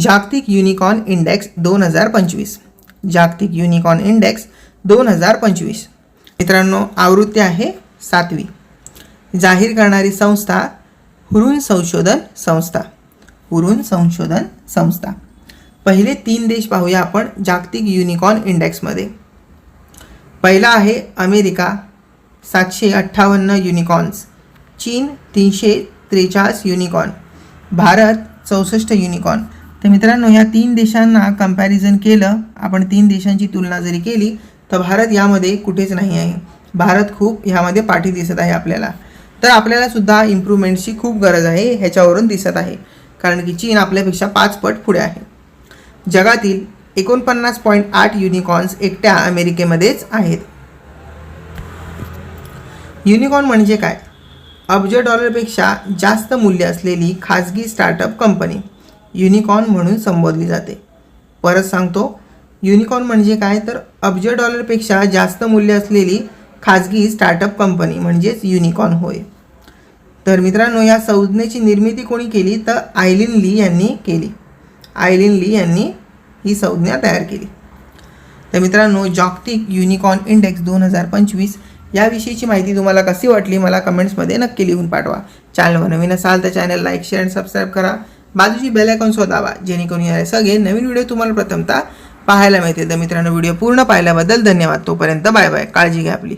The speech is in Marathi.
जागतिक युनिकॉर्न इंडेक्स 2025. जागतिक युनिकॉर्न इंडेक्स 2025. मित्रांनो, आवृत्ती आहे 7वी. जाहीर करणारी संस्था हुरुन संशोधन संस्था. हुरुन संशोधन संस्था. पहिले 3 देश पाहूया आपण जागतिक युनिकॉर्न इंडेक्समध्ये. पहिला आहे अमेरिका 758 युनिकॉर्न्स, चीन 343 युनिकॉर्न, भारत 64 युनिकॉर्न. तर मित्रांनो, ह्या 3 देशांना कंपॅरिझन केलं आपण, 3 देशांची तुलना जरी केली तर भारत यामध्ये कुठेच नाही आहे. भारत खूप ह्यामध्ये पाठी दिसत आहे आपल्याला. तर आपल्याला सुद्धा इम्प्रूव्हमेंटची खूप गरज आहे, ह्याच्यावरून दिसत आहे. कारण की चीन आपल्यापेक्षा 5 पट पुढे आहे. जगातील 49.8 युनिकॉर्न्स एकट्या अमेरिकेमध्येच आहेत. युनिकॉर्न म्हणजे काय? अब्ज डॉलरपेक्षा जास्त मूल्य असलेली खाजगी स्टार्टअप कंपनी युनिकॉर्न म्हणून संबोधली जाते. परत सांगतो, युनिकॉर्न म्हणजे काय? तर अब्ज डॉलरपेक्षा जास्त मूल्य असलेली खाजगी स्टार्टअप कंपनी म्हणजेच युनिकॉर्न होय. तर मित्रांनो, या संज्ञेची निर्मिती कोणी केली? तर आयलिन ली यांनी केली. आयलिन ली यांनी ही संज्ञा तयार केली. तर मित्रांनो, जागतिक युनिकॉर्न इंडेक्स 2025 याविषयीची माहिती तुम्हाला कशी वाटली मला कमेंट्समध्ये नक्की लिहून पाठवा. चॅनलवर नवीन असाल तर चॅनल लाईक, शेअर आणि सबस्क्राईब करा. बाजूची बेल आयकॉन दाबा, जेणेकरून येणारे सगळे नवीन व्हिडिओ तुम्हाला प्रथमतः पाहायला मिळतील. तर मित्रांनो, व्हिडिओ पूर्ण पाहिल्याबद्दल धन्यवाद. तोपर्यंत बाय बाय. काळजी घ्या आपली.